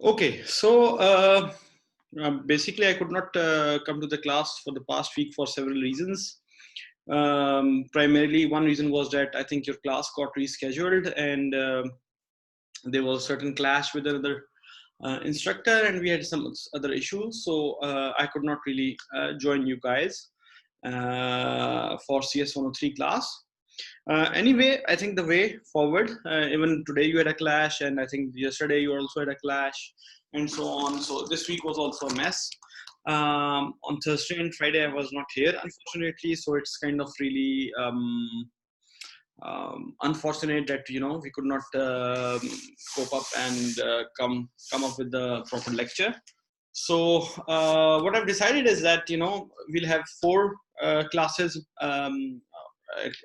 Okay, so basically, I could not come to the class for the past week for several reasons. Primarily, one reason was that I think your class got rescheduled, and there was a certain clash with another instructor, and we had some other issues. So I could not really join you guys for CS103 class. Anyway, I think the way forward, even today you had a clash, and I think yesterday you also had a clash, and so on. So this week was also a mess. On Thursday and Friday, I was not here, unfortunately. So it's kind of really unfortunate that we could not cope up and come up with the proper lecture. So what I've decided is that we'll have four classes.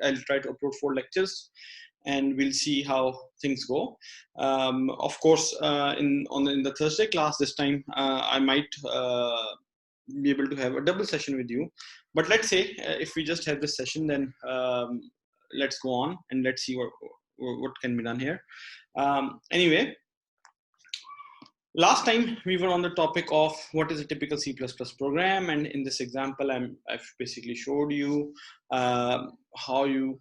I'll try to upload 4 lectures, and we'll see how things go. Of course, in the Thursday class this time, I might be able to have a double session with you. But let's say if we just have this session, then let's go on and let's see what can be done here. Anyway. Last time we were on the topic of what is a typical C++ program, and in this example, I've basically showed you how you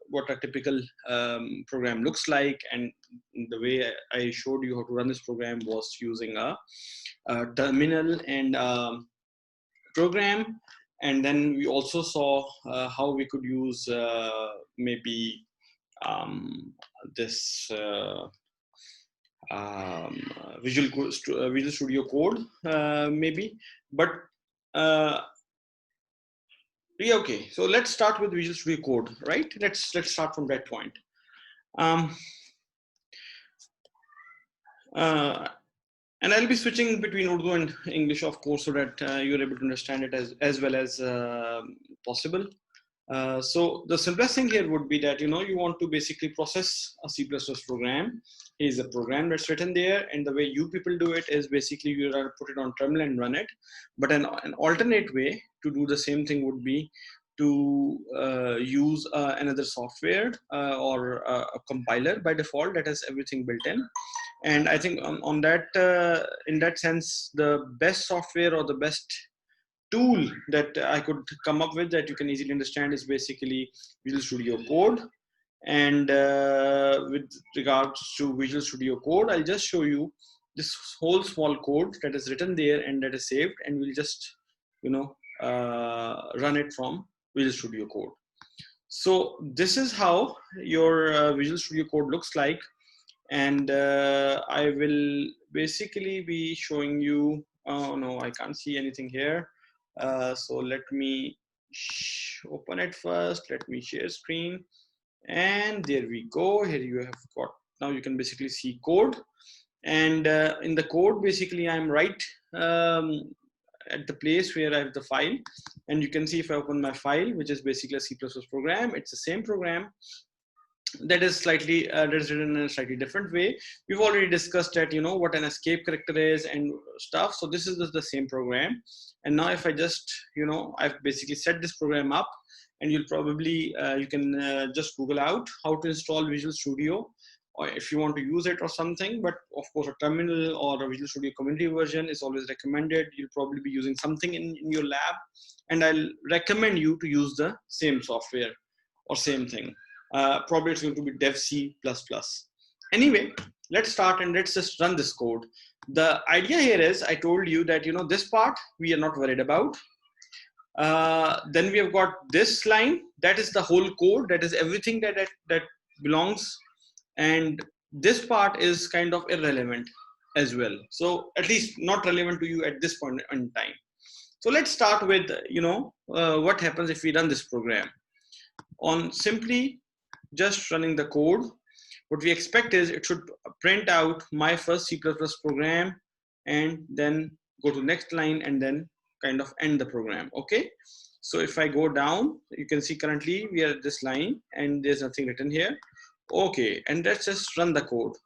what a typical program looks like, and the way I showed you how to run this program was using a terminal and program, and then we also saw how we could use maybe this. Visual Studio Code, maybe, but yeah, okay. So let's start with Visual Studio Code, right? Let's start from that point. And I'll be switching between Urdu and English, of course, so that you're able to understand it as well as possible. So the simplest thing here would be that you want to basically process a C++ program. Here's a program that's written there, and the way you people do it is basically you put it on terminal and run it. But an alternate way to do the same thing would be to use another software or a compiler by default that has everything built in. And I think on that in that sense, the best software or the best tool that I could come up with that you can easily understand is basically Visual Studio Code. And with regards to Visual Studio Code, I'll just show you this whole small code that is written there and that is saved, and we'll just run it from Visual Studio Code. So this is how your Visual Studio Code looks like, and I will basically be showing you. Oh no, I can't see anything here. So let me open it first. Let me share screen, and there we go. Here you have got, now you can basically see code, and in the code basically I'm right at the place where I have the file, and you can see if I open my file, which is basically a C++ program, it's the same program that is slightly that is written in a slightly different way. We've already discussed that what an escape character is and stuff. So this is the same program, and now if I just I've basically set this program up, and you'll probably you can just Google out how to install Visual Studio, or if you want to use it or something. But of course, a terminal or a Visual Studio community version is always recommended. You'll probably be using something in your lab, and I'll recommend you to use the same software or same thing. Probably it's going to be dev C++. Anyway, let's start and let's just run this code. The idea here is, I told you that this part we are not worried about. Then we have got this line, that is the whole code, that is everything that belongs, and this part is kind of irrelevant as well. So at least not relevant to you at this point in time. So let's start with what happens if we run this program. On simply just running the code, what we expect is it should print out my first C++ program, and then go to next line and then kind of end the program. Okay, so if I go down, you can see currently we are at this line and there's nothing written here. Okay, and let's just run the code.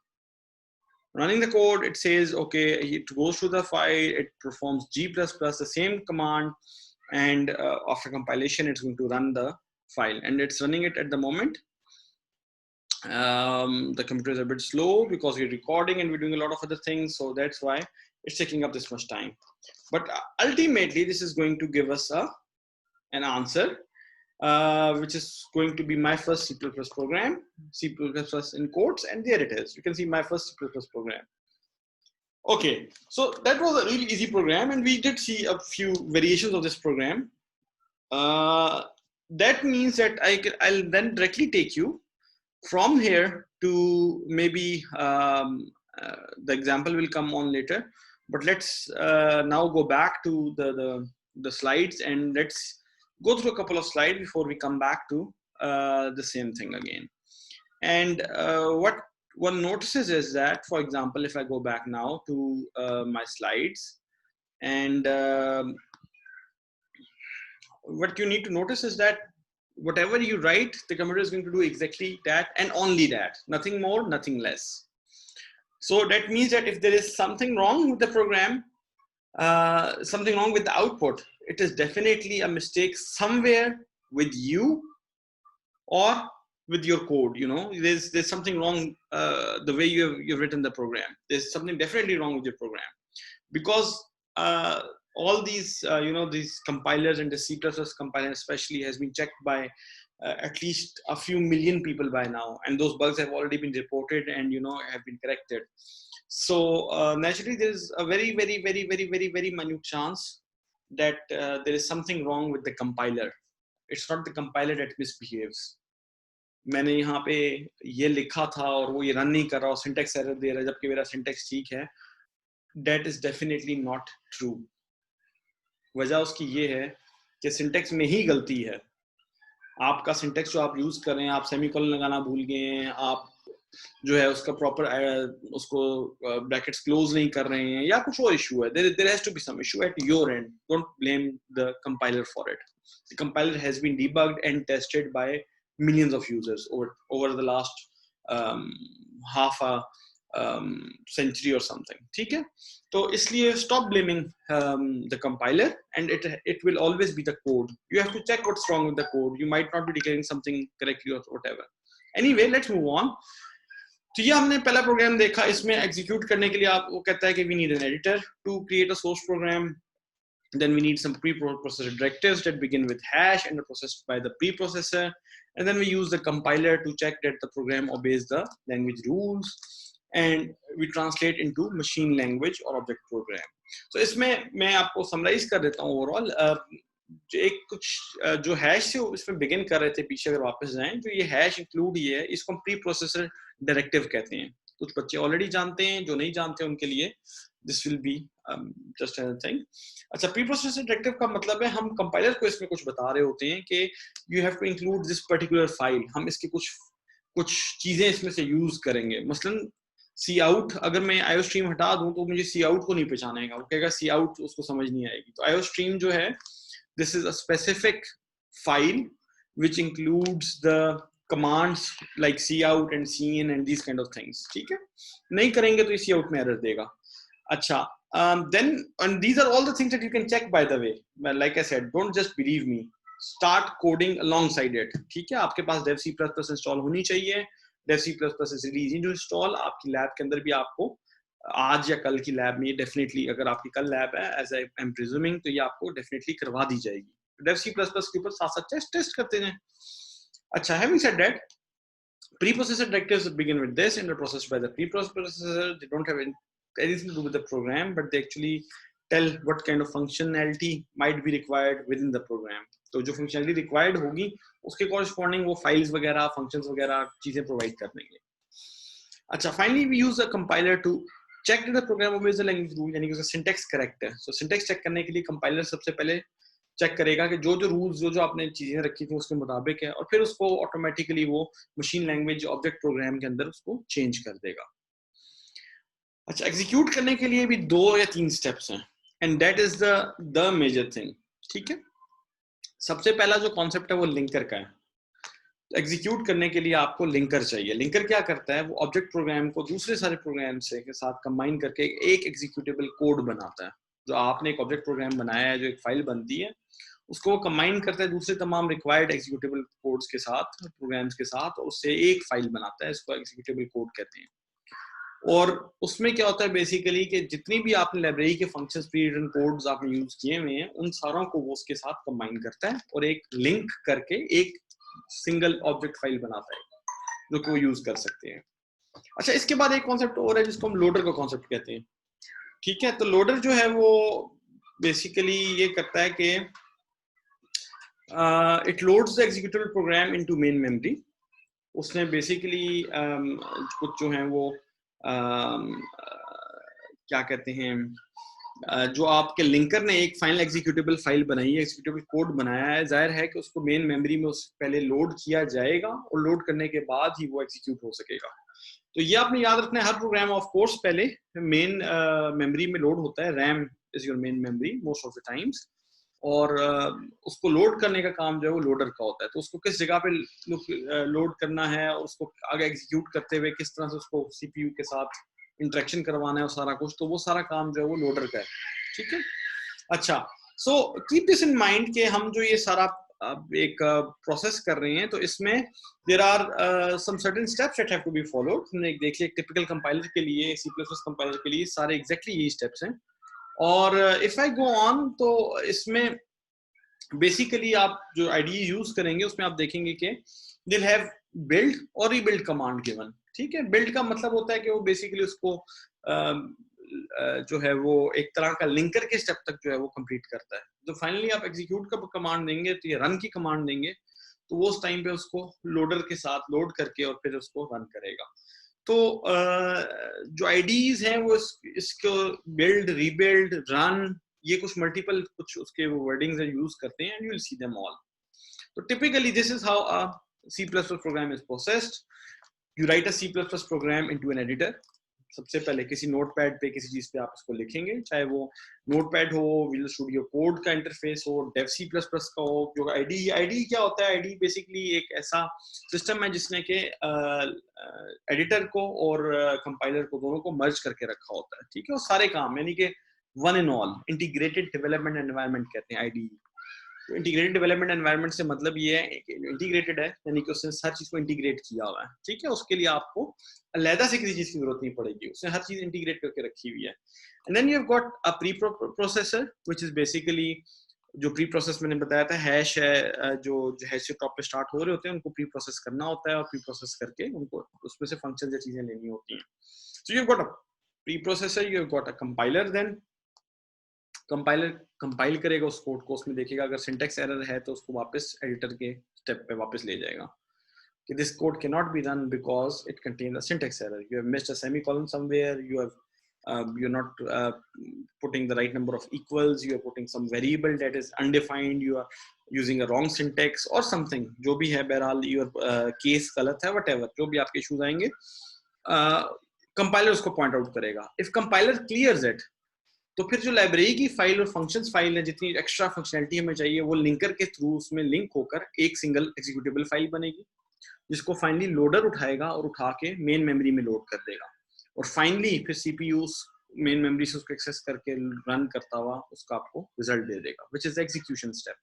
Running the code, it says okay, it goes to the file, it performs G++, the same command, and after compilation it's going to run the file, and it's running it at the moment. The computer is a bit slow because we're recording and we're doing a lot of other things, so that's why it's taking up this much time. But ultimately this is going to give us an answer, which is going to be my first C++ program, C++ in quotes, and there it is. You can see my first C++ program. Okay, so that was a really easy program, and we did see a few variations of this program. That means that I'll then directly take you from here to maybe the example will come on later, but let's now go back to the slides, and let's go through a couple of slides before we come back to the same thing again. And what one notices is that, for example, if I go back now to my slides, and what you need to notice is that whatever you write, the computer is going to do exactly that and only that, nothing more, nothing less. So that means that if there is something wrong with the program, something wrong with the output, it is definitely a mistake somewhere with you or with your code. You know, there's something wrong the way you've written the program. There's something definitely wrong with your program, because all these these compilers, and the C++ compiler especially, has been checked by at least a few million people by now, and those bugs have already been reported and have been corrected. So naturally there is a very minute chance that there is something wrong with the compiler. It's not the compiler that misbehaves. मैंने यहाँ पे ये लिखा था और वो ये run नहीं कर रहा, सिंटैक्स एरर दे रहा है जबकि मेरा सिंटैक्स ठीक है. That is definitely not true. वजह उसकी ये है कि सिंटैक्स में ही गलती है. आपका सिंटैक्स जो आप यूज कर रहे हैं, आप सेमीकोलन लगाना भूल गए हैं, आप जो है उसका प्रॉपर उसको ब्रैकेट्स क्लोज नहीं कर रहे हैं, या कुछ और इशू है. there has to be some issue at your end. Don't blame the compiler for it. The compiler has been debugged and tested by millions of users over the last half a century or something. ठीक है, तो इसलिए stop blaming the compiler, and it will always be the code. You have to check what's wrong with the code. You might not be declaring something correctly or whatever. Anyway, let's move on. तो ये हमने पहला programme देखा. इसमें execute करने के लिए आप वो कहता है कि we need an editor to create a source program. Then we need some preprocessor directives that begin with hash and are processed by the preprocessor. And then we use the compiler to check that the program obeys the language rules. And we translate into machine language or object program. So इसमें मैं आपको summarize कर देता हूँ overall. एक कुछ जो hash से इसमें begin कर रहे थे, पीछे अगर वापस जाएं तो ये हैश include ही है, इसको हम preprocessor directive कहते हैं. कुछ बच्चे ऑलरेडी जानते हैं, जो नहीं जानते उनके लिए this will be just another thing. अच्छा, preprocessor directive का मतलब है हम कंपाइलर को इसमें कुछ बता रहे होते हैं कि you have to include this particular file. हम इसके कुछ चीजें इसमें से यूज करेंगे. मसलन सी आउट, अगर मैं आईओ स्ट्रीम हटा दूं तो मुझे सी आउट को नहीं पहचानेगा, वो कहेगा सी आउट, उसको समझ नहीं आएगी. तो आईओ स्ट्रीम जो है, this is a specific file which includes the commands like cout and cin and these kind of things. ठीक है, नहीं करेंगे तो सी आउट में एरर देगा. अच्छा, then and these are all the things that you can check, by the way. Like I said, don't just believe me, start coding alongside it. ठीक है, आपके पास dev C++ इंस्टॉल होनी चाहिए. dev C++ is really easy to install. आपकी lab के अंदर भी आपको आज या कल की लैब में डेफिनेटली, अगर आपकी कल लैब है as I am presuming, तो ये आपको डेफिनेटली करवा दी जाएगी. dev C++ के ऊपर साथ साथ टेस्ट करते हैं. अच्छा, having said that, preprocessor directives begin with this and are processed by the preprocessor. They don't have anything to do with the program, but they actually tell what kind of functionality might be required within the program. तो जो functionality required होगी उसके corresponding वो files वगैरह, functions वगैरह चीजें provide कर देंगे. अच्छा, finally we use a compiler to check that the program obeys the language rule, यानी कि उसका syntax correct है. So syntax check करने के लिए compiler सबसे पहले चेक करेगा कि जो रूल्स जो आपने चीजें रखी थी उसके मुताबिक है, और फिर उसको ऑटोमेटिकली वो मशीन लैंग्वेज ऑब्जेक्ट प्रोग्राम के अंदर उसको चेंज कर देगा. अच्छा, एग्जीक्यूट करने के लिए भी 2 या 3 स्टेप्स हैं, and that is the major thing. ठीक है, सबसे पहला जो कॉन्सेप्ट है वो लिंकर का है. एग्जीक्यूट करने के लिए आपको लिंकर चाहिए. लिंकर क्या करता है, वो ऑब्जेक्ट प्रोग्राम को दूसरे सारे प्रोग्राम से के साथ कंबाइन करके एक एग्जीक्यूटेबल कोड बनाता है. जो आपने एक ऑब्जेक्ट प्रोग्राम बनाया है, जो एक फाइल बनती है, उसको वो कंबाइन करता है दूसरे तमाम रिक्वायर्ड एग्जीक्यूटेबल कोड्स के साथ, प्रोग्राम्स के साथ, और उससे एक फाइल बनाता है, इसको एग्जीक्यूटेबल कोड कहते हैं। और उसमें क्या होता है बेसिकली कि जितनी भी आपने लाइब्रेरी के फंक्शंस, प्री रिटन कोड्स आपने यूज किए हुए हैं, उन सारों को वो उसके साथ कंबाइन करता है और एक लिंक करके एक सिंगल ऑब्जेक्ट फाइल बनाता है जो कि वो यूज कर सकते हैं। अच्छा, इसके बाद एक कॉन्सेप्ट और है जिसको हम लोडर का कॉन्सेप्ट कहते हैं। ठीक है, तो लोडर जो है वो बेसिकली ये करता है कि it loads the executable programme into main memory. उसने बेसिकली कुछ जो है वो क्या कहते हैं, जो आपके लिंकर ने एक फाइनल एग्जीक्यूटेबल फाइल बनाई है, एग्जीक्यूटेबल कोड बनाया है, जाहिर है कि उसको मेन मेमोरी में उस पहले लोड किया जाएगा और लोड करने के बाद ही वो एग्जीक्यूट हो सकेगा। तो ये आपने याद रखना है, हर प्रोग्राम ऑफ कोर्स पहले मेन मेमोरी में लोड होता है। RAM is your main memory most of the times, और उसको लोड करने का काम जो है वो लोडर का होता है। तो उसको किस जगह पे लोड करना है, उसको आगे एग्जीक्यूट करते हुए किस तरह से उसको सीपीयू के साथ इंटरेक्शन करवाना है और सारा कुछ, तो वो सारा काम जो है वो लोडर का है। ठीक है, अच्छा, so keep this in mind कि हम जो ये सारा एक प्रोसेस कर रहे हैं, तो इसमें there are some certain steps that have to be followed. हमने देख लिया टिपिकल कंपाइलर के लिए, सी प्लस प्लस कंपाइलर के लिए सारे एग्जैक्टली यही स्टेप्स हैं। और इफ आई गो ऑन, तो इसमें बेसिकली आप जो आईडीई यूज करेंगे उसमें आप देखेंगे कि दिल हैव बिल्ड और रीबिल्ड कमांड गिवन। ठीक है, बिल्ड का मतलब होता है कि वो बेसिकली उसको जो है वो एक तरह का लिंकर के स्टेप तक जो है वो कंप्लीट करता है। तो फाइनली आप एग्जीक्यूट का कमांड देंगे, तो ये रन की कमांड देंगे, तो वो उस टाइम पे उसको लोडर के साथ लोड करके और फिर उसको रन करेगा। तो जो आईडीज हैं वो इसको बिल्ड, रीबिल्ड, रन, ये कुछ मल्टीपल कुछ उसके वो वर्डिंग्स यूज करते हैं, and you will see them all. तो typically this is how a C++ program is processed. You write a C++ program into an editor. सबसे पहले किसी नोटपैड पे किसी चीज पे आप इसको लिखेंगे, चाहे वो नोटपैड हो, विजुअल स्टूडियो कोड का इंटरफेस हो, डेव C++ का हो। जो आईडी क्या होता है, आईडी बेसिकली एक ऐसा सिस्टम है जिसने के एडिटर को और कंपाइलर को दोनों को मर्ज करके रखा होता है। ठीक है, और सारे काम यानी कि one in all, integrated development environment कहते हैं आईडी। तो इंटीग्रेटेड डेवलपमेंट एनवायरनमेंट से मतलब ये है कि इंटीग्रेटेड है, यानी कि उसने हर चीज को इंटीग्रेट किया हुआ है। ठीक है, उसके लिए आपको अलहदा से किसी चीज की जरूरत नहीं पड़ेगी, उसने हर चीज इंटीग्रेट करके रखी हुई है। And then you have got a preprocessor which is basically जो प्री प्रोसेस मैंने बताया था, हैश है, जो हैश से टॉप पे स्टार्ट हो रहे होते हैं उनको प्री प्रोसेस करना होता है, और प्री प्रोसेस करके उनको उसमें से फंक्शन या चीजें लेनी होती हैं। So you have got a preprocessor, you have got a compiler. Then compiler compile करेगा उस कोड को, उसमें देखेगा अगर सिंटैक्स एरर है तो उसको वापस एडिटर के स्टेप पे वापस ले जाएगा कि this code can not be run because it contain a syntax error, you have missed a semicolon somewhere, you're not putting the right number of equals, you are putting some variable that is undefined, you are using a wrong syntax or something, जो भी है बहरहाल your case गलत है, whatever जो भी आपके issues आएंगे, कंपाइलर उसको पॉइंट आउट करेगा। इफ कंपाइलर क्लियर्स इट, तो फिर जो लाइब्रेरी की फाइल और फंक्शंस फाइल है, जितनी एक्स्ट्रा फंक्शनैलिटी हमें चाहिए, वो लिंकर के थ्रू उसमें लिंक होकर एक सिंगल एग्जीक्यूटेबल फाइल बनेगी, जिसको फाइनली लोडर उठाएगा और उठा के मेन मेमोरी में लोड कर देगा, और फाइनली फिर सीपीयू मेन मेमोरी से उसको एक्सेस करके रन करता हुआ उसका आपको रिजल्ट दे देगा, विच इज एग्जीक्यूशन स्टेप।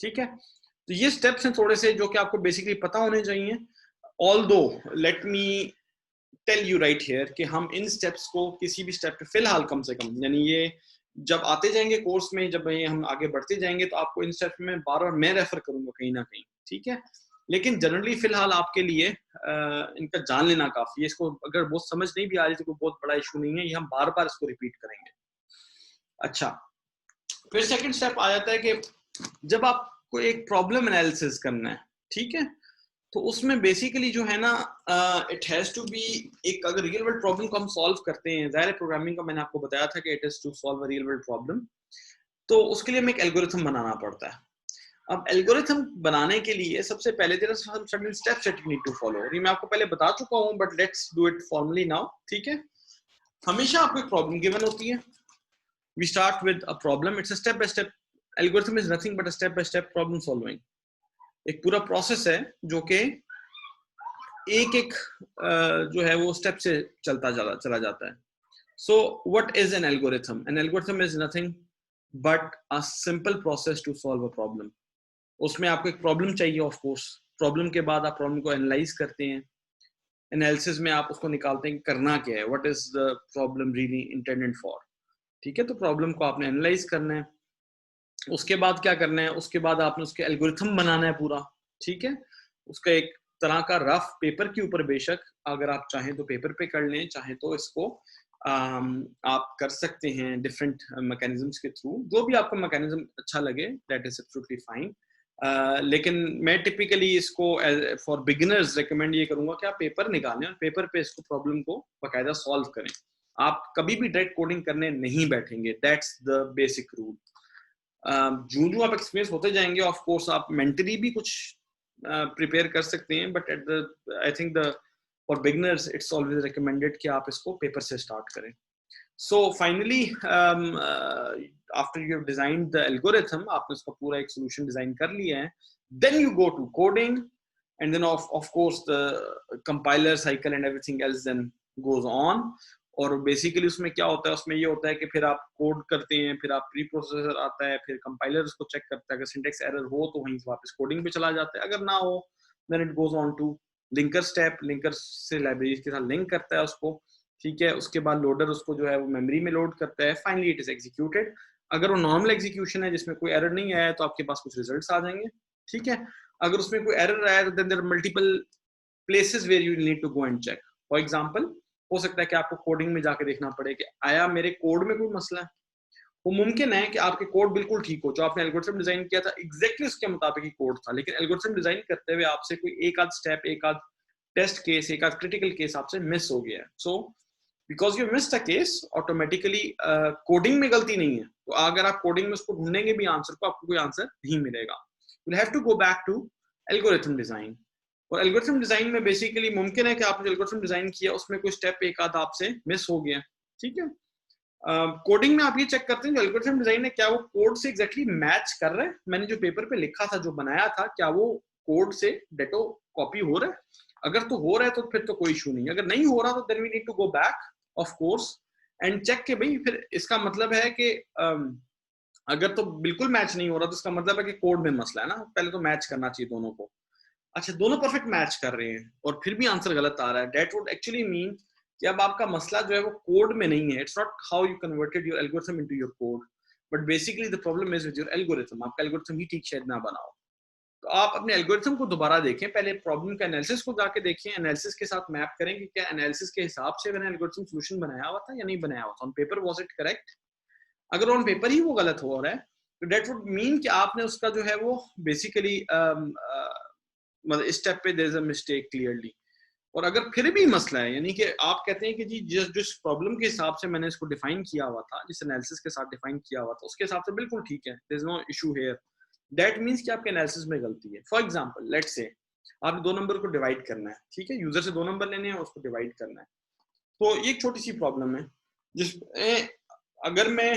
ठीक है, तो ये स्टेप्स हैं थोड़े से जो कि आपको बेसिकली पता होने चाहिए। Although let me tell you right here कि हम इन स्टेप्स को किसी भी स्टेप पे फिलहाल कम से कम, यानी ये जब आते जाएंगे कोर्स में, जब ये हम आगे बढ़ते जाएंगे, तो आपको इन स्टेप्स में बार बार मैं रेफर करूंगा कहीं ना कहीं। ठीक है, लेकिन जनरली फिलहाल आपके लिए इनका जान लेना काफी है। इसको अगर बहुत समझ नहीं भी आ रही तो कोई बहुत बड़ा इशू नहीं है, ये हम बार बार इसको रिपीट करेंगे। अच्छा, फिर सेकंड स्टेप आ जाता है कि जब आपको एक प्रॉब्लम एनालिसिस करना है, ठीक है, तो उसमें बेसिकली जो है ना, इट हैज टू बी, एक अगर रियल वर्ल्ड प्रॉब्लम को हम सॉल्व करते हैं, ज़ाहिर प्रोग्रामिंग का मैंने आपको बताया था कि it is to solve a real world problem, तो उसके लिए हमें एक एल्गोरिथम बनाना पड़ता है। अब एल्गोरिथम बनाने के लिए सबसे पहले there are some certain steps that you need to follow. ये मैं आपको पहले बता चुका हूं, but let's do it formally now. ठीक है, हमेशा आपको एक प्रॉब्लम गिवन होती है, we start with a problem, it's a step by step, algorithm is nothing but a step by step problem solving. एक पूरा प्रोसेस है जो कि एक एक जो है वो स्टेप से चला जाता है। So what is an algorithm? An algorithm is nothing but a simple process to solve a problem. उसमें आपको एक प्रॉब्लम चाहिए, ऑफ कोर्स प्रॉब्लम के बाद आप प्रॉब्लम को एनालाइज करते हैं, एनालिसिस में आप उसको निकालते हैं कि करना क्या है, what is the problem really intended for. ठीक है, तो प्रॉब्लम को आपने एनालाइज करना है, उसके बाद क्या करना है, उसके बाद आपने उसके एल्गोरिथम बनाना है पूरा। ठीक है, उसका एक तरह का रफ पेपर के ऊपर, बेशक अगर आप चाहें तो पेपर पे कर लें, चाहे तो इसको आप कर सकते हैं डिफरेंट मैकेनिज्म्स के थ्रू, जो भी आपको मैकेनिज्म अच्छा लगे, दैट इज एब्सोल्युटली फाइन। लेकिन मैं टिपिकली इसको फॉर बिगिनर्स रिकमेंड ये करूंगा कि आप पेपर निकालें और पेपर पे इसको प्रॉब्लम को बाकायदा सॉल्व करें। आप कभी भी डायरेक्ट कोडिंग करने नहीं बैठेंगे, दैट्स द बेसिक रूल। जो आप एक्सपीरियंस होते जाएंगे, ऑफ कोर्स आप मेंटली भी कुछ प्रिपेयर कर सकते हैं, but at the I think the for beginners it's always recommended कि आप इसको पेपर से स्टार्ट करें। So finally, after you have designed the algorithm, आपने उसका पूरा एक solution design कर लिया है, then you go to coding, and then of course the compiler cycle and everything else then goes on. और basically उसमें क्या होता है, उसमें ये होता है कि फिर आप कोड करते हैं, फिर आप प्री प्रोसेसर आता है, फिर कंपाइलर उसको चेक करता है, अगर सिंटेक्स एरर हो तो वहीं से वापस कोडिंग पे चला जाता है, अगर ना हो then it goes on to linker step, linker से लाइब्रेरी के साथ लिंक करता है उसको। ठीक है, उसके बाद लोडर उसको जो है वो मेमोरी में लोड करता है, फाइनली इट इज एग्जीक्यूटेड। अगर वो नॉर्मल एग्जीक्यूशन है जिसमें कोई एरर नहीं आया तो आपके पास कुछ रिजल्ट्स आ जाएंगे। ठीक है, अगर उसमें कोई एरर आया तो then there are multiple places where you need to go and check. For example, हो सकता है कि आपको कोडिंग में जाके देखना पड़े कि आया मेरे कोड में कोई मसला है। वो मुमकिन है कि आपके कोड बिल्कुल ठीक हो, जो आपने एल्गोरिथम डिजाइन किया था एग्जैक्टली उसके मुताबिक ही कोड था, लेकिन एल्गोरिथम डिजाइन करते हुए आपसे कोई एक आध स्टेप, एक आध टेस्ट केस, एक आध क्रिटिकल केस आपसे मिस हो गया है। So because you missed a case, automatically coding में गलती नहीं है, तो अगर आप कोडिंग में उसको ढूंढेंगे भी आंसर को, आपको कोई आंसर नहीं मिलेगा। You have to go back to algorithm design. और एल्गोरिथम डिजाइन में बेसिकली मुमकिन है कि आपने एल्गोरिथम डिजाइन किया, उसमें कोई स्टेप एक आध आपसे मिस हो गया। ठीक है, कोडिंग में आप ये चेक करते हैं जो एल्गोरिथम डिजाइन है, क्या वो कोड से एग्जैक्टली मैच कर रहा है, मैंने जो पेपर पे लिखा था, जो बनाया था, क्या वो कोड से डेटो कॉपी हो रहा है। अगर तो हो रहा है तो फिर तो कोई इशू नहीं, अगर नहीं हो रहा तो then we need to go back of course and check के भाई, फिर इसका मतलब है कि अगर तो बिल्कुल मैच नहीं हो रहा तो इसका मतलब है कि कोड में मसला है ना, पहले तो मैच करना चाहिए दोनों को। अच्छा, दोनों परफेक्ट मैच कर रहे हैं और फिर भी आंसर गलत आ रहा है, दैट वुड एक्चुअली मीन कि अब आपका मसला जो है वो कोड में नहीं है, it's not how you converted your algorithm into your code, but basically the problem is with your algorithm. आपका एल्गोरिथम ही ठीक शायद ना बनाओ, तो आप अपने एल्गोरिथम को दोबारा देखें, पहले प्रॉब्लम का एनालिसिस को जाके देखें, एनालिसिस के साथ मैप करें कि क्या एनालिसिस के हिसाब से मैंने एल्गोरिथम सॉल्यूशन बनाया हुआ था या नहीं बनाया हुआ था, on paper was it correct. अगर ऑन पेपर ही वो गलत हो रहा है तो दैट वुड मीन कि आपने उसका जो है वो बेसिकली मतलब इस स्टेप पे there is a mistake clearly. और अगर फिर भी मसला है, यानी कि आप कहते हैं कि जी जिस प्रॉब्लम के हिसाब से मैंने इसको डिफाइन किया हुआ था, जिस एनालिसिस के साथ डिफाइन किया हुआ था, उसके हिसाब से बिल्कुल ठीक है, there is no issue here, that means कि आपके एनालिसिस में गलती है। फॉर एग्जांपल लेट्स से आपने दो नंबर को डिवाइड करना है, ठीक है, यूजर से दो नंबर लेने हैं, उसको डिवाइड करना है, तो ये एक छोटी सी प्रॉब्लम है जिस अगर मैं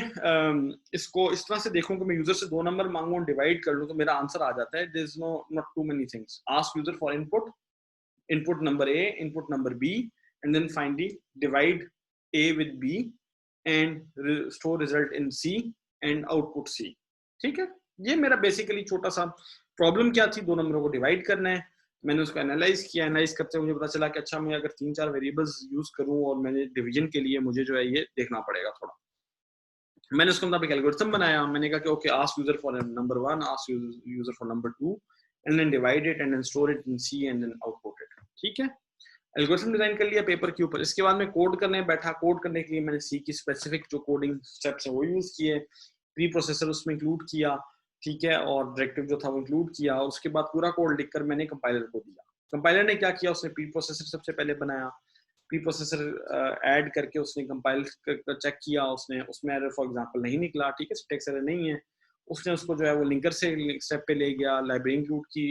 इसको इस तरह से देखूं कि मैं यूजर से दो नंबर मांगू और डिवाइड कर लूं तो मेरा आंसर आ जाता है, there is no not too many things, ask user for input number A, input number B, and then finally divide A with B and store result in C and output C। ठीक है, ये मेरा basically छोटा सा problem क्या थी, दो नंबरों को डिवाइड करना है, मैंने उसको एनालाइज किया, एनालाइज करते हुए मुझे पता चला कि अच्छा मैं अगर 3-4 वेरिएबल्स यूज करूं और मैंने डिवीजन के लिए मुझे जो है ये देखना पड़ेगा थोड़ा, मैंने उसके मुताबिक एल्गोरिथम बनाया, मैंने कहा कि okay ask user for number 1, ask user for number 2 and then divide it and then store it in C and then output it। ठीक है, एल्गोरिथम डिजाइन कर लिया पेपर के ऊपर। इसके बाद में कोड करने बैठा, कोड करने के लिए मैंने सी की स्पेसिफिक जो कोडिंग स्टेप्स है वो यूज किए, प्री प्रोसेसर उसमें इंक्लूड किया, ठीक है, और डायरेक्टिव जो था वो इंक्लूड किया, और उसके बाद पूरा कोड लिखकर मैंने कंपाइलर को दिया। कंपाइलर ने क्या किया, उसने प्री प्रोसेसर सबसे पहले बनाया, प्री प्रोसेसर ऐड करके उसने कंपाइल चेक किया, उसने उसमें एरर फॉर एग्जांपल नहीं निकला, ठीक है, सिंटैक्स एरर नहीं है, उसने उसको जो है वो लिंकर से स्टेप पे ले गया, लाइब्रेरी इंक्लूड की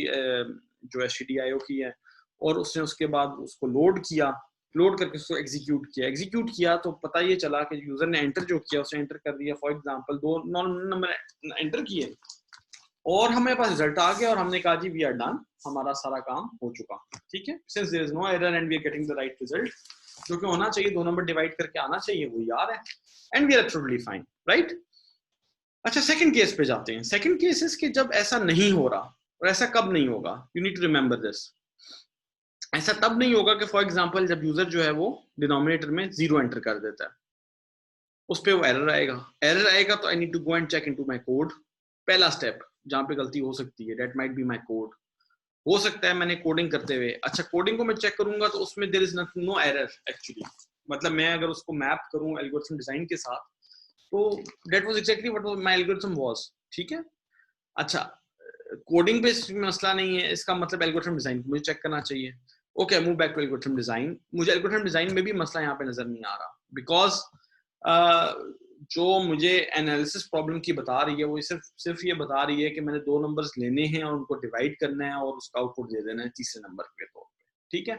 जो stdio की है, और उसने उसके बाद उसको लोड किया, लोड करके उसको एग्जीक्यूट किया तो पता ये चला कि यूजर ने एंटर जो किया उसने एंटर कर दिया, फॉर एग्जांपल 2 नंबर एंटर किए और हमें पास रिजल्ट आ गया और हमने कहा जी वी आर डन, हमारा सारा काम हो चुका। ठीक है, since there is no error and we are getting the right result, जो कि होना चाहिए, दो नंबर डिवाइड करके आना चाहिए, वो यार है, and we are absolutely fine, right. अच्छा, सेकंड केस पे जाते हैं। सेकंड केस इज कि जब ऐसा नहीं हो रहा, और ऐसा कब नहीं होगा, you need to remember this. ऐसा तब नहीं होगा कि फॉर एग्जांपल जब यूजर जो है वो डिनोमिनेटर में 0 एंटर कर देता है, उस पे वो एरर आएगा। एरर आएगा तो I need to go and check into my code. पहला स्टेप जहां पे गलती हो सकती है, that might be my code. हो सकता है मैंने कोडिंग करते हुए, अच्छा कोडिंग को मैं चेक करूंगा तो उसमें there is no error actually. मतलब मैं अगर उसको मैप करूं एल्गोरिथम डिजाइन के साथ, तो that was exactly what my algorithm was. ठीक है। अच्छा, कोडिंग पे मसला नहीं है, इसका मतलब एल्गोरिथम डिजाइन मुझे चेक करना चाहिए। Okay, move back to algorithm design. मुझे एल्गोरिथम डिजाइन में भी मसला यहाँ पे नजर नहीं आ रहा, बिकॉज जो मुझे एनालिसिस प्रॉब्लम की बता रही है वो सिर्फ ये बता रही है कि मैंने दो नंबर्स लेने हैं और उनको डिवाइड करना है और उसका आउटपुट दे देना है तीसरे नंबर के तौर पे। ठीक है।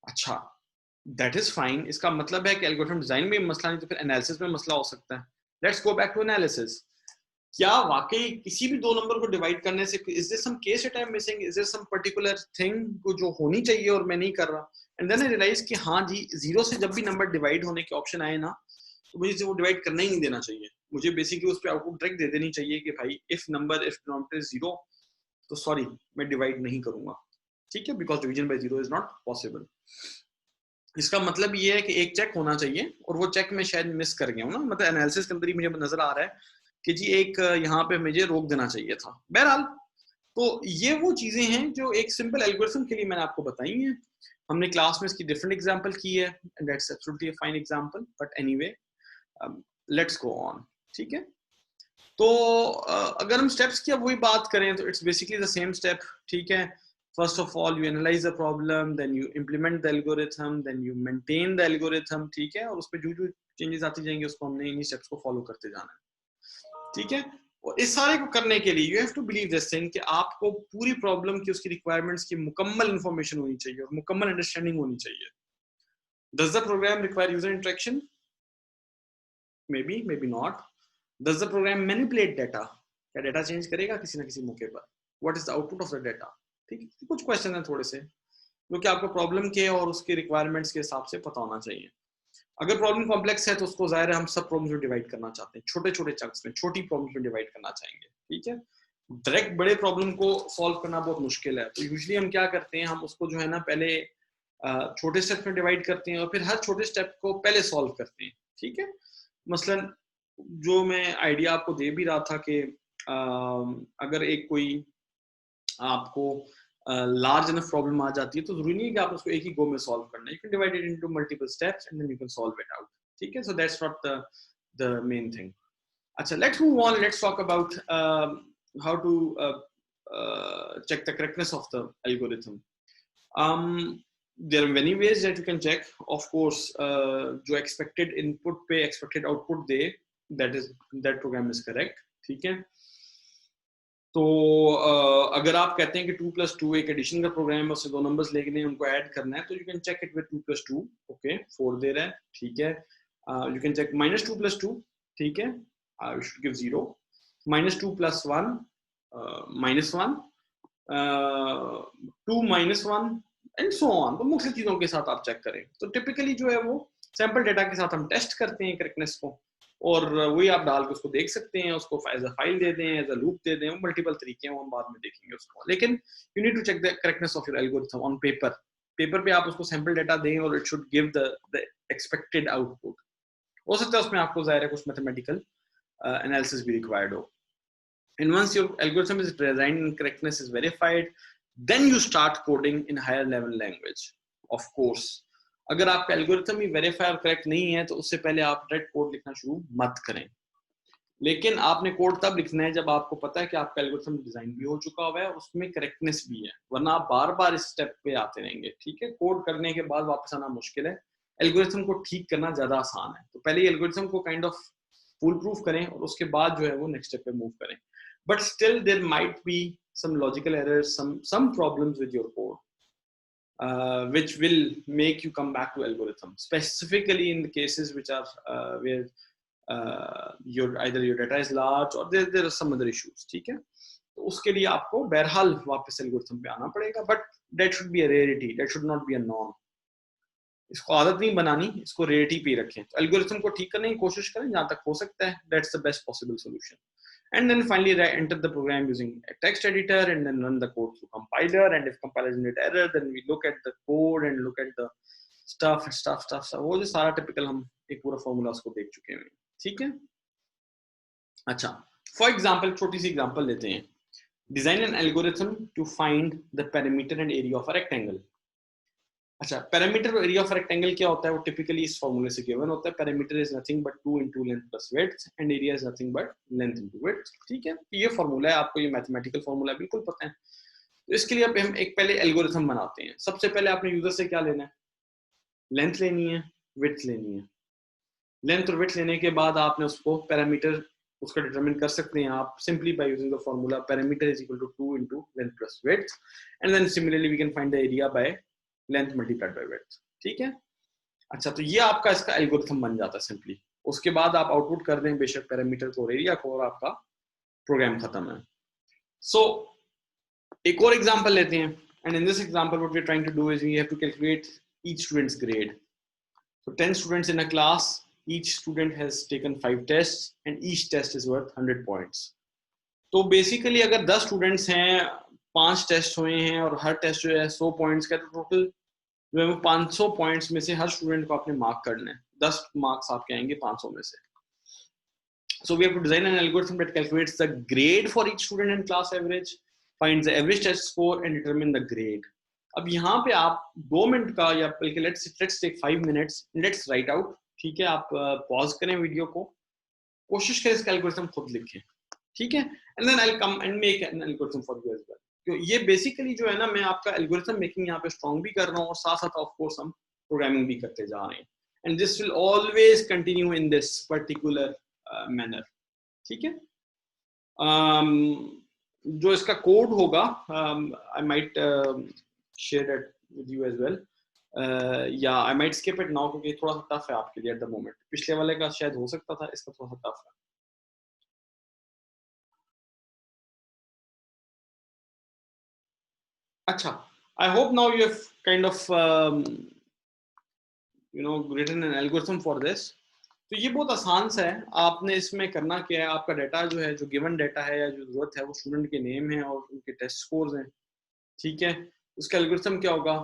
अच्छा, दैट इज फाइन। इसका मतलब है कि एल्गोरिथम डिजाइन में मसला नहीं तो फिर एनालिसिस में मसला हो सकता है। Let's go back to analysis. क्या वाकई किसी भी दो नंबर को डिवाइड करने से is there some case that I am missing, is there some particular thing जो होनी चाहिए और मैं नहीं कर रहा? एंड देन आई रियलाइज कि हाँ जी, जीरो से जब भी नंबर डिवाइड होने के ऑप्शन आए ना, तो मुझे वो डिवाइड करना ही नहीं देना चाहिए। मुझे बेसिकली उस पे आउटपुट डायरेक्ट दे देनी चाहिए कि भाई इफ डिनोमिनेटर इज जीरो, तो सॉरी मैं डिवाइड नहीं करूंगा। ठीक है, because division by zero is not possible. इसका मतलब ये है कि एक चेक होना चाहिए, और वो चेक मैं शायद मिस कर गया हूँ ना, मतलब एनालिसिस के अंदर ही मुझे नजर आ रहा है कि जी एक यहाँ पे मुझे रोक देना चाहिए था। बहरहाल, तो ये वो चीजें हैं जो एक सिंपल एल्गोरिथम के लिए मैंने आपको बताई हैं। हमने क्लास में इसकी डिफरेंट एग्जांपल की है, and that's absolutely a fine example, but anyway let's go on. ठीक है। तो अगर हम स्टेप्स की अब वही बात करें तो it's basically the same step. ठीक है। First of all you analyse the problem, then you implement the algorithm, then you maintain the algorithm. ठीक है। और उस पर जो जो चेंजेस आती जाएंगे उसको हमने इन्हीं स्टेप्स को फॉलो करते जाना है। ठीक है। और इस सारे को करने के लिए you have to believe this thing कि आपको पूरी प्रॉब्लम की उसकी रिक्वायरमेंट्स की मुकम्मल इंफॉर्मेशन होनी चाहिए और मुकम्मल अंडरस्टैंडिंग होनी चाहिए। Does the program require user interaction? Maybe not. Does the program manipulate data? क्या डेटा चेंज करेगा किसी ना किसी मौके पर? What is the output of the data? ठीक है। कुछ क्वेश्चन है थोड़े से जो कि आपको प्रॉब्लम के और उसके रिक्वायरमेंट्स के हिसाब से पता होना चाहिए। अगर प्रॉब्लम कॉम्प्लेक्स है तो उसको जाहिर है हम सब प्रॉब्लम्स में डिवाइड करना चाहते हैं, छोटे छोटे चंक्स में, छोटी प्रॉब्लम्स में डिवाइड करना चाहेंगे। ठीक है। डायरेक्ट बड़े प्रॉब्लम को सॉल्व करना बहुत मुश्किल है, तो यूजुअली हम क्या करते हैं, हम उसको जो है ना पहले छोटे स्टेप में डिवाइड करते हैं और फिर हर छोटे स्टेप को पहले सॉल्व करते हैं। ठीक है। मसलन जो मैं आइडिया आपको दे भी रहा था कि अगर एक कोई आपको लार्ज इनफ प्रॉब्लम आ जाती है तो जरूरी नहीं है कि आप उसको एक ही गो में सॉल्व करना है। You can divide it into multiple steps and then you can solve it out. ठीक है। So that's not the main thing. अच्छा, let's move on, let's talk about how to check the correctness of the algorithm. There are many ways that you can check. Of course, जो expected input पे expected output they, that program is correct. ठीक है। तो अगर आप कहते हैं कि 2+2 एक एडिशन का प्रोग्राम है, उससे दो नंबर्स लेने हैं, उनको ऐड करना है, तो you can check it with 2+2। Okay, 4 दे रहा है। ठीक है। You can check -2+2। ठीक है। You should give 0। -2+1 -1, 2 -1 and so on. तो मुख्य चीजों के साथ आप चेक करें। तो टिपिकली जो है वो सैंपल डेटा के साथ हम टेस्ट करते हैं करेक्टनेस को, और वही आप डाल के उसको देख सकते हैं, उसको एज अ फाइल दे दें, एज अ लूप दे दें, मल्टीपल तरीके हैं, हम बाद में देखेंगे उसको। लेकिन you need to check the correctness of your algorithm on paper. Paper पे आप उसको सैंपल डेटा दें और it should give the expected output. हो सकता है उसमें आपको जाहिर है कुछ मैथमेटिकल एनालिसिस भी रिक्वायर्ड हो। And once your algorithm is designed and correctness is verified, then you start coding in higher level language. Of course, अगर आपका एल्गोरिथम ही वेरीफाई और करेक्ट नहीं है तो उससे पहले आप डायरेक्ट कोड लिखना शुरू मत करें। लेकिन आपने कोड तब लिखना है जब आपको पता है कि आपका एल्गोरिथम डिजाइन भी हो चुका हुआ है और उसमें करेक्टनेस भी है, वरना आप बार बार इस स्टेप पे आते रहेंगे। ठीक है। कोड करने के बाद वापस आना मुश्किल है, एल्गोरिथम को ठीक करना ज्यादा आसान है। तो पहले एल्गोरिथम को काइंड ऑफ फुल प्रूफ करें और उसके बाद जो है वो नेक्स्ट स्टेप पे मूव करें। But still there might be some logical errors, some problems with your code, which will make you come back to algorithm, specifically in the cases which are where either your data is large or there are some other issues. ठीक है। तो उसके लिए आपको बहरहाल वापस algorithm पे आना पड़ेगा, but that should be a rarity, that should not be a norm. इसको आदत नहीं बनानी, इसको रेडिटी पे रखें। तो एल्गोरिथम को ठीक करने की कोशिश करें जहां तक हो सकता है, that's the best possible solution. And then finally enter the program using a text editor and then run the code through compiler, and if compiler generate error then we look at the code and look at the stuff वो जो सारा typical हम एक पूरा formula उसको देख चुके हैं, ठीक है। अच्छा, फॉर एग्जांपल छोटी सी एग्जांपल लेते हैं, design an algorithm to find the perimeter and area of a rectangle. अच्छा, पैरामीटर और एरिया ऑफ रेक्टेंगल क्या होता है, वो टिपिकली इस फॉर्मूले से गिवन होता है। Parameter is nothing but 2 into length plus width and area is nothing but length into width, ठीक है। ये फॉर्मूला है, आपको ये मैथमेटिकल फॉर्मूला बिल्कुल पता है। तो इसके लिए हम एक पहले एल्गोरिथम बनाते हैं। सबसे पहले आपने यूजर से क्या लेना है, लेंथ लेनी है, विड्थ लेनी है। लेंथ और विड्थ लेने के बाद आपने उसको पैरामीटर उसका डिटरमिन कर सकते हैं आप simply by using the formula parameter is equal to 2 into length plus width, and then similarly we can find the area by length multiplied by width, ठीक है। अच्छा, तो ये आपका इसका एल्गोरिथम बन जाता है सिंपली। उसके बाद आप आउटपुट कर दें बेशक पैरामीटर को और एरिया को, और आपका प्रोग्राम खत्म है। सो एक और एग्जांपल लेते हैं, and in this example what we are trying to do is we have to calculate each students grade. So 10 students in a class, each student has taken 5 tests and each test is worth 100 points. तो basically अगर 10 students हैं, 5 test हुए हैं और हर test जो है 100 points का, तो टोटल जो है वो 500 पॉइंट्स में से हर स्टूडेंट को आपने मार्क करना है। 10 मार्क्स आपके आएंगे 500 में से। So we have to design an algorithm that calculates the grade for each student and class average, finds the average test score and determine the grade. अब यहाँ पे आप 2 मिनट का या बल्कि let's take 5 minutes, let's write out, ठीक है। आप पॉज करें वीडियो को, कोशिश करें इसका एल्गोरिथम खुद लिखें, ठीक है। And then I will come and make an algorithm for you as well. तो ये बेसिकली जो है ना, मैं आपका एल्गोरिथम मेकिंग यहाँ पे स्ट्रॉन्ग भी कर रहा हूँ और साथ साथ ऑफ कोर्स हम प्रोग्रामिंग भी करते जा रहे हैं, and this will always continue in this particular manner, ठीक है। जो इसका कोड होगा, I might share it with you as well, या I might skip it now क्योंकि थोड़ा सा टफ है आपके लिए एट द मोमेंट। पिछले वाले का शायद हो सकता था, इसका थोड़ा सा टफ है। अच्छा, I hope now you have kind of written an algorithm for this। तो ये बहुत आसान सा है। आपने इसमें करना क्या है, आपका डाटा जो है, जो गिवन डाटा है या जो जरूरत है, वो स्टूडेंट के नेम है और उनके टेस्ट स्कोर्स हैं, ठीक है। उसका एल्गोरिथम क्या होगा,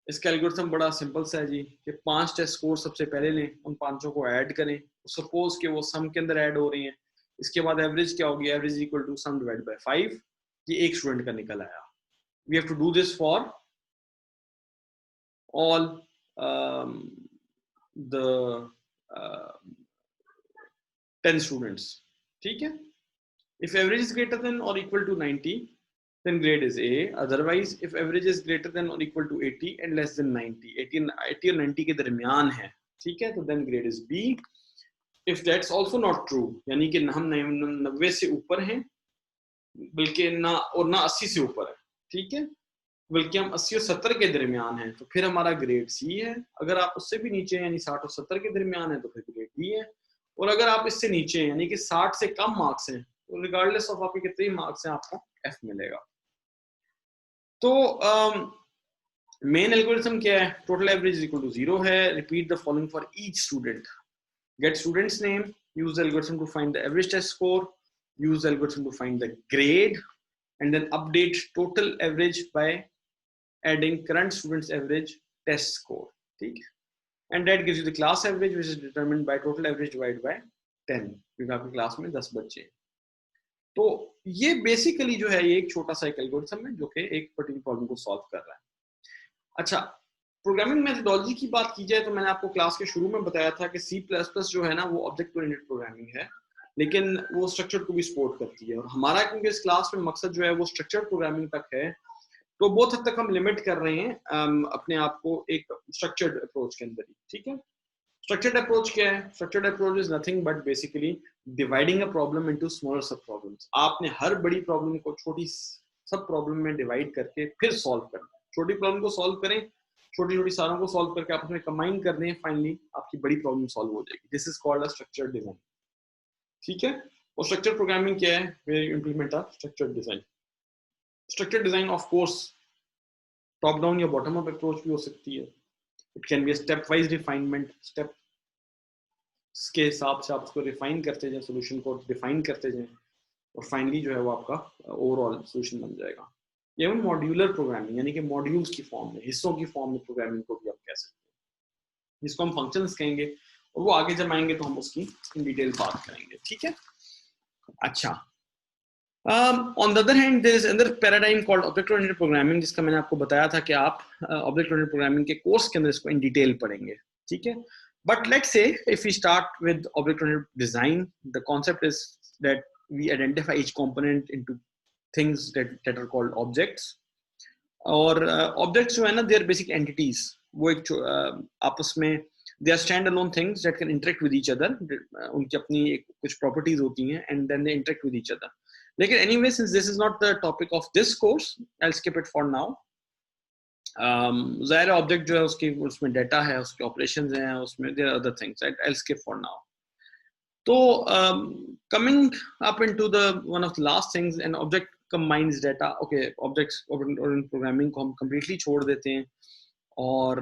इसका एल्गोरिथम बड़ा सिंपल सा है जी, कि 5 टेस्ट स्कोर सबसे पहले लें, उन 5 को ऐड करें, सपोज कि वो सम के अंदर ऐड हो रही हैं। इसके बाद एवरेज क्या होगी, average equal to sum divide by 5, ये एक स्टूडेंट का निकल आया। We have to do this for all the uh, 10 students, ठीक है। If average is greater than or equal to 90, then grade is A. Otherwise, if average is greater than or equal to 80 and less than 90, 80 और 90 के दरमियान है, ठीक है, तो then grade is B. If that's also not true, यानी कि हम 90 से ऊपर हैं, बल्कि ना और ना 80 से ऊपर है, ठीक है, बल्कि हम 80 और 70 के दरमियान हैं, तो फिर हमारा ग्रेड सी है। अगर आप उससे भी नीचे हैं, यानी 60 और 70 के दरमियान है, तो फिर ग्रेड डी है। और अगर आप इससे नीचे हैं, यानी कि 60 से कम मार्क्स हैं, तो रिगार्डलेस ऑफ आपके कितने मार्क्स हैं, आपको एफ मिलेगा। तो मेन एल्गोरिथम क्या है, total average is equal to 0 है। Repeat the following for each student, get students name, use the algorithm to find the average test score, use the algorithm to find the grade, and then update total average by adding current students average test score, ठीक है, and that gives you the class average which is determined by total average divided by 10, क्योंकि आपकी class में 10 बच्चे हैं। तो ये basically जो है, ये एक छोटा सा एक एल्गोरिथम है जो कि एक पर्टिकुलर प्रॉब्लम को सॉल्व कर रहा है। अच्छा, प्रोग्रामिंग मेथोडोलॉजी की बात की जाए तो मैंने आपको क्लास के शुरू में बताया था कि C++ जो है ना, वो ऑब्जेक्ट ओरिएंटेड प्रोग्रामिंग है, लेकिन वो स्ट्रक्चर्ड को भी सपोर्ट करती है। और हमारा क्योंकि इस क्लास में मकसद जो है वो स्ट्रक्चर्ड प्रोग्रामिंग तक है, तो बहुत हद तक हम लिमिट कर रहे हैं अपने आप को एक स्ट्रक्चर्ड अप्रोच के अंदर ही, ठीक है। स्ट्रक्चर्ड अप्रोच क्या है, structured approach is nothing but basically dividing a problem into smaller sub problems. आपने हर बड़ी प्रॉब्लम को छोटी सब प्रॉब्लम में डिवाइड करके फिर सॉल्व करना है। छोटी प्रॉब्लम को सॉल्व करें, छोटी छोटी सारों को सॉल्व करके आपस में कंबाइन कर दें, फाइनली आपकी बड़ी प्रॉब्लम सॉल्व हो जाएगी। This is called a structured design, ठीक है। और स्ट्रक्चर्ड प्रोग्रामिंग क्या है, where you implement a structured design. Structured design of course top down या बॉटम अप अप्रोच भी हो सकती है। It can be stepwise refinement, step के हिसाब से आप उसको रिफाइन करते जाए, सोल्यूशन को डिफाइन करते जाए, और फाइनली जो है वो आपका ओवरऑल सोल्यूशन बन जाएगा। ये मॉड्यूलर प्रोग्रामिंग, यानी कि मॉड्यूल्स की फॉर्म में, हिस्सों की फॉर्म में प्रोग्रामिंग को भी आप कह सकते हैं, जिसको हम फंक्शंस कहेंगे, और वो आगे जब आएंगे तो हम उसकी इन डिटेल बात करेंगे, ठीक है। अच्छा, on the other hand there is another paradigm called object oriented programming, जिसका मैंने आपको बताया था कि आप object oriented programming के कोर्स के अंदर इसको इन डिटेल पढ़ेंगे, ठीक है। But let's say if we start with object oriented design, the concept is that we identify each component into things that are called objects, और objects जो है ना, they are basic entities, वो एक आपस में they are standalone things that can interact with each other, उनकी अपनी कुछ properties होती हैं and then they interact with each other. लेकिन anyway, since this is not the topic of this course, I'll skip it for now. ज़ाहिर object जो है उसकी, उसमें डेटा है, उसके ऑपरेशंस हैं, उसमें there are other things. I'll skip for now. तो coming up into the one of the last things, an object combines data. Okay, objects oriented programming को हम completely छोड़ देते हैं, और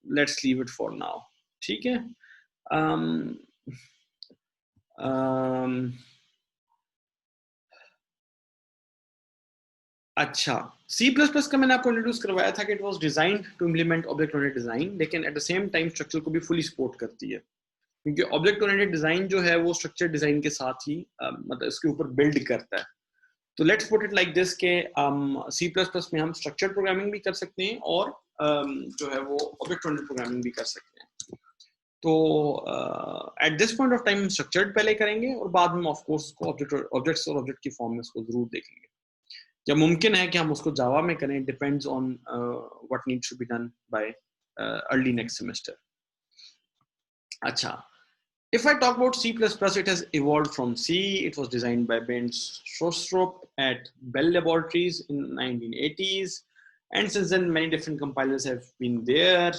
let's leave it for now, ठीक है। अच्छा, C++ का मैंने आपको इंट्रोड्यूस करवाया था कि it was designed to implement object oriented design, लेकिन at the same time structure को भी फुली सपोर्ट करती है, क्योंकि ऑब्जेक्ट ओरिएंटेड डिजाइन जो है वो स्ट्रक्चर डिजाइन के साथ ही मतलब इसके ऊपर बिल्ड करता है। तो let's put it like this के C++ में हम स्ट्रक्चर्ड प्रोग्रामिंग भी कर सकते हैं, और जो है वो ऑब्जेक्ट ओरिएंटेड प्रोग्रामिंग भी कर सकते हैं। तो at this point of time structured पहले करेंगे, और बाद में ऑफ कोर्स उसको ऑब्जेक्ट्स और ऑब्जेक्ट की फॉर्म में उसको जरूर देखेंगे। या मुमकिन है कि हम उसको जावा में करें, depends on what needs to be done by early next semester. अच्छा, if I talk about C++, it has evolved from C. It was designed by Ben Strostrup at Bell Laboratories in 1980s, and since then many different compilers have been there.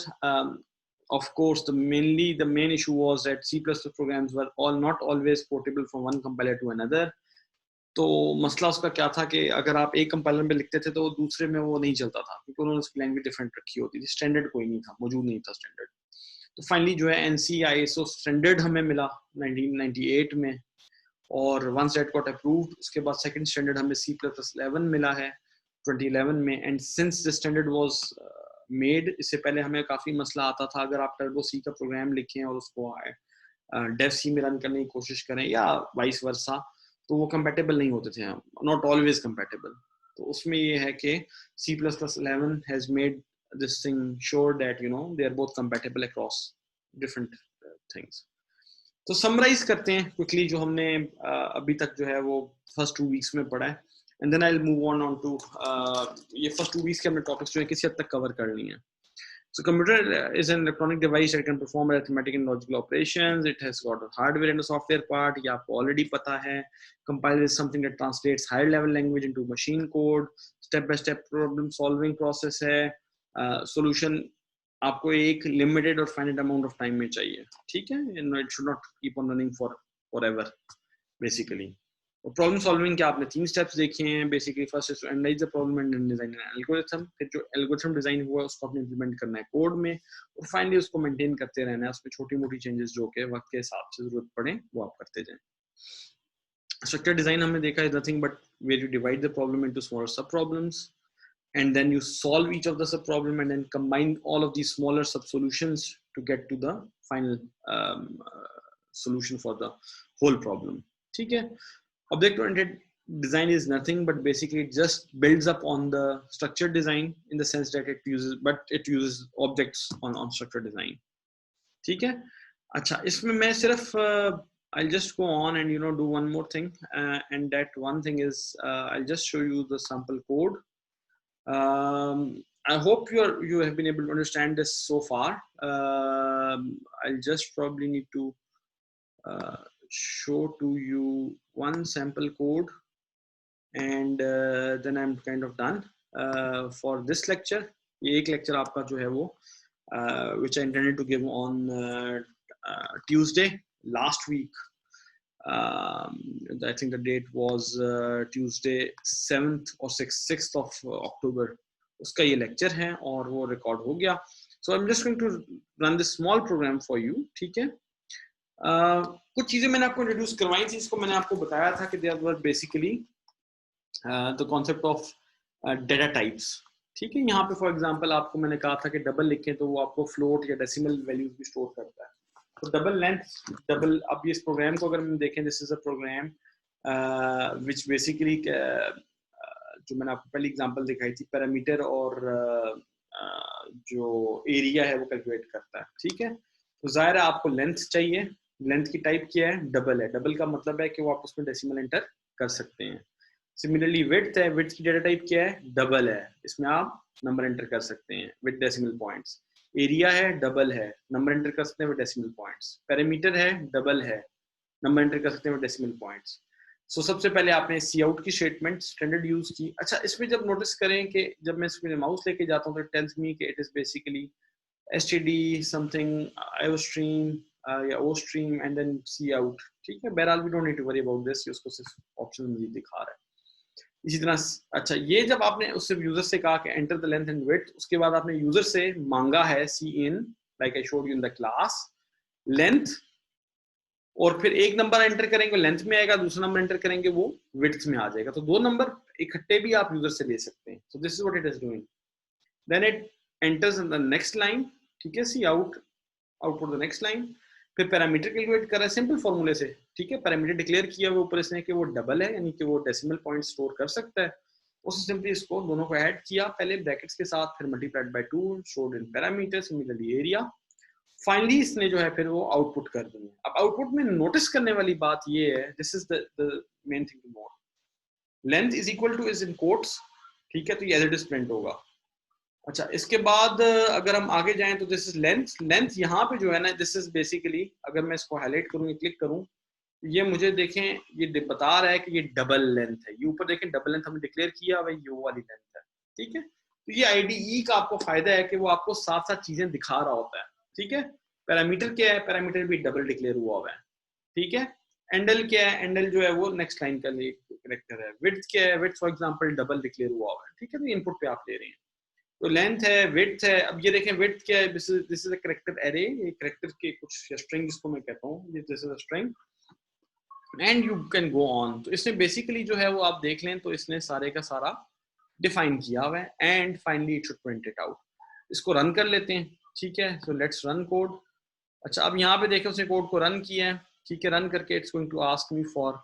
Of course, the main issue was that C++ programs were not always portable from one compiler to another. तो मसला उसका क्या था कि अगर आप एक compiler में लिखते थे तो दूसरे में वो नहीं चलता था, क्योंकि उन्होंने उसकी लैंग्वेज डिफरेंट रखी होती थी, स्टैंडर्ड कोई नहीं था, मौजूद नहीं था स्टैंडर्ड। तो फाइनली जो है NC ISO स्टैंडर्ड हमें मिला 1998 में, और वंस दैट गॉट अप्रूव्ड, उसके बाद सेकंड स्टैंडर्ड हमें C++11 मिला है 2011 में। And since the standard was made, इससे पहले हमें काफ़ी मसला आता था, अगर आप टर्बो C का प्रोग्राम लिखें और उसको डेव C में रन करने की कोशिश करें या वाइस वर्सा, तो वो कंपैटिबल नहीं होते थे, नॉट ऑलवेज कंपैटिबल। तो उसमें ये है कि C++11 has made this thing sure that they are both compatible across different things. तो समराइज करते हैं क्विकली जो हमने अभी तक जो है वो फर्स्ट 2 वीक्स में पढ़ा है, and then I will move on to ये फर्स्ट 2 वीक्स के हमने टॉपिक्स जो है किसी हद तक कवर कर लिए हैं। So computer is an electronic device that can perform arithmetic and logical operations. It has got a hardware and a software part. ये आपको already पता है. Compiler is something that translates higher level language into machine code. Step by step problem solving process है. Solution आपको एक limited और finite amount of time में चाहिए, ठीक है? It should not keep on running forever, basically. और problem solving के आपने 3 स्टेप्स देखे हैं basically. First is to analyse the problem and design an algorithm, फिर जो एल्गोरिथम डिजाइन हुआ है उसको आपने इंप्लीमेंट करना है कोड में, और फाइनली उसको मेंटेन करते रहना है, उसमें छोटी मोटी चेंजेस जो के वक्त के हिसाब से जरूरत पड़े वो आप करते जाएं। स्ट्रक्चर डिजाइन हमने देखा है nothing but where you divide the problem into smaller sub problems, and then you solve each of the sub problem and then combine all of these smaller sub solutions to get to the final solution for the whole problem, ठीक है? Object oriented design is nothing but basically it just builds up on the structured design in the sense that it uses objects on structured design, ठीक है? अच्छा, इसमें मैं सिर्फ I'll just go on and do one more thing, and that one thing is I'll just show you the sample code. I hope you have been able to understand this so far. I'll just probably need to show to you one sample code, and then I'm kind of done for this lecture. ये एक lecture आपका जो है वो which I intended to give on Tuesday last week. I think the date was Tuesday 7th or 6th of October उसका ये lecture है और वो रिकॉर्ड हो गया. So I am just going to run this small program for you. ठीक है. कुछ चीजें मैंने आपको इंट्रोड्यूस करवाई थी, इसको मैंने आपको बताया था कि they are basically the concept of data types. ठीक है. यहाँ पे फॉर एग्जांपल आपको मैंने कहा था कि डबल लिखें तो वो आपको फ्लोट या डेसिमल वैल्यूज भी स्टोर करता है. तो डबल लेंथ डबल, अब ये इस प्रोग्राम को अगर हम देखें, this is a program which basically जो मैंने आपको पहली एग्जांपल दिखाई थी, पैरामीटर और जो एरिया है वो कैलकुलेट करता है. ठीक है. तो जाहिर है आपको लेंथ चाहिए. लेंथ की टाइप क्या है? डबल है. डबल का मतलब है कि वो आप उसमें डेसिमल एंटर कर सकते हैं. सिमिलरली विड्थ है. विड्थ की डेटा टाइप क्या है? डबल है. इसमें आप नंबर एंटर कर सकते हैं विद डेसिमल पॉइंट्स. एरिया है, डबल है, नंबर एंटर कर सकते हैं विद डेसिमल पॉइंट्स. पैरामीटर है, डबल है, नंबर एंटर कर सकते हैं विद डेसिमल पॉइंट्स. सो सबसे पहले आपने सी आउट की स्टेटमेंट स्टैंडर्ड यूज की. अच्छा, इसमें जब नोटिस करें कि जब मैं इसमें माउस लेके जाता हूँ तो टेल्स मी कि it is basically std something io stream या o stream and then c out. ठीक है. बहरहाल we don't need to worry about this, उसको सिर्फ ऑप्शन मुझे दिखा रहा है. इसी तरह अच्छा, ये जब आपने उससे यूजर से कहा कि enter the length and width, उसके बाद आपने यूजर से मांगा है C in like I showed you in the class length, और फिर एक नंबर एंटर करेंगे लेंथ में आएगा, दूसरा नंबर एंटर करेंगे वो विड्थ में आ जाएगा. तो दो नंबर इकट्ठे भी आप यूजर से ले सकते हैं. So this is what it is doing. Then it enters in the next line. ठीक है. C out output the next line. फिर पैरामीटर कैलकुलेट कर रहा है सिंपल फॉर्मूले से. ठीक है. पैरामीटर डिक्लेयर किया हुआ ऊपर इसने कि वो डबल है, यानी कि वो डेसिमल पॉइंट स्टोर कर सकता है. उसने सिंपली इसको दोनों को ऐड किया पहले ब्रैकेट्स के साथ, फिर multiplied by 2 showed in parameter, similarly area. Finally इसने जो है फिर वो आउटपुट कर दी है. अब आउटपुट में नोटिस करने वाली बात ये है, this is the main thing to note. Length is equal to is in quotes. ठीक है. तो ये एज इट इज प्रिंट होगा. अच्छा, इसके बाद अगर हम आगे जाएं तो दिस इज लेंथ. लेंथ यहाँ पे जो है ना, दिस इज बेसिकली, अगर मैं इसको हाईलाइट करूँ, क्लिक करूँ, ये मुझे देखें, ये बता रहा है कि ये डबल लेंथ है. ये ऊपर देखें डबल लेंथ हमने डिक्लेयर किया हुआ, ये वाली लेंथ है. ठीक है. तो ये आईडीई का आपको फायदा है कि वो आपको साथ साथ चीजें दिखा रहा होता है. ठीक है. पैरामीटर क्या है? पैरामीटर भी डबल डिक्लेयर हुआ हुआ है. ठीक है. एंडल क्या है? एंडल जो है वो नेक्स्ट लाइन का करेक्टर है. विड्थ क्या है? Width for example double declare हुआ हुआ है. ठीक है. तो इनपुट पे आप ले रहे हैं. तो लेंथ है, विड्थ है. अब ये देखें विड्थ क्या है? This is a character array. ये कैरेक्टर के कुछ स्ट्रिंग जिसको मैं कहता हूँ, this is a string and you can go on. तो इसने बेसिकली जो है वो आप देख लें तो इसने सारे का सारा डिफाइन किया हुआ है. And finally it should print it out. इसको रन कर लेते हैं. ठीक है. So let's run code. अच्छा, अब यहाँ पे देखें उसने कोड को रन किया है. ठीक है. रन करके it's going to ask me for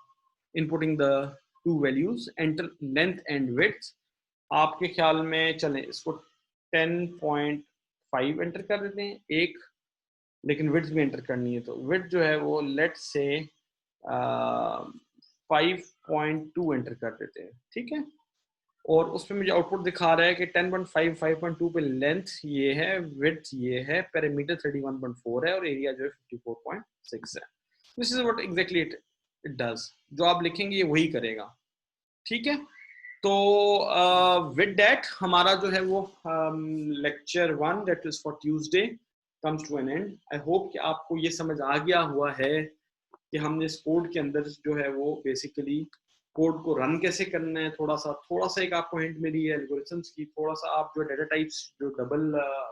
inputting the two values, enter length and width. आपके ख्याल में चलें इसको 10.5 एंटर कर देते हैं एक, लेकिन विड्थ भी एंटर करनी है. तो विड्थ जो है वो लेट्स से 5.2 एंटर कर देते हैं. ठीक है. और उसमें मुझे आउटपुट दिखा रहा है कि 10.5 5.2 पे लेंथ ये है, विड्थ ये है, पैरामीटर 31.4 है और एरिया जो है 54.6 है. This is what exactly it does. जो आप लिखेंगे ये वही करेगा. ठीक है. तो विद डैट हमारा जो है वो lecture 1 that is for Tuesday comes to an end. I hope कि आपको ये समझ आ गया हुआ है कि हमने इस कोड के अंदर जो है वो बेसिकली कोड को रन कैसे करना है. थोड़ा सा एक आपको हिंट मिली है एल्गोरिथम्स की. थोड़ा सा आप जो डेटा टाइप्स जो डबल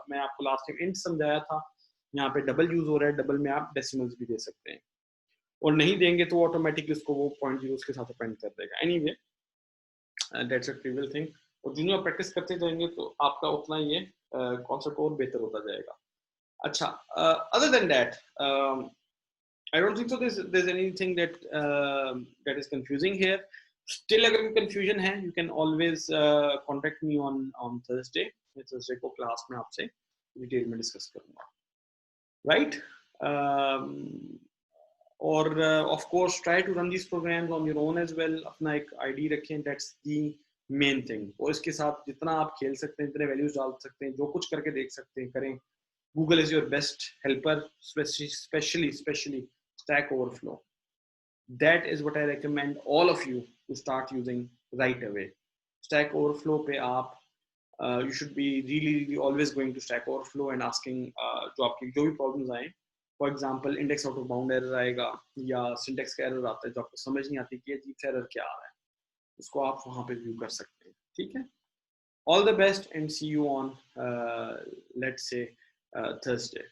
मैं आपको लास्ट टाइम इंट समझाया था, यहाँ पे डबल यूज हो रहा है. डबल में आप डेसिमल्स भी दे सकते हैं, और नहीं देंगे तो ऑटोमेटिकली उसको वो पॉइंट जीरो के साथ अपेंड कर देगा. Anyway that's a trivial thing. और जिन्हें आप प्रैक्टिस करते जाएंगे तो आपका उतना ये कॉन्सेप्ट और बेहतर होता जाएगा. अच्छा, other than that I don't think so there's anything that is confusing here. Still अगर कोई confusion है, you can always contact me on Thursday. Thursday को क्लास में आपसे डिटेल में डिस्कस करूँगा. Right? और of course try to run these programs on your own as well. अपना एक ID रखें. That's the main thing. और इसके साथ जितना आप खेल सकते हैं, जितने वैल्यूज डाल सकते हैं, जो कुछ करके देख सकते हैं, करें. Google is your best helper, especially Stack Overflow. That is what I recommend all of you to start using right away. Stack Overflow पे आप you should be really always going to Stack Overflow and asking जो आपकी जो भी problems आए. For example, index out of bound error आएगा या syntax का error आता है जो आपको समझ नहीं आती कि अजीब सा error क्या आ रहा है, उसको आप वहाँ पे व्यू कर सकते हैं. ठीक है. All the best and see you on, let's say, Thursday.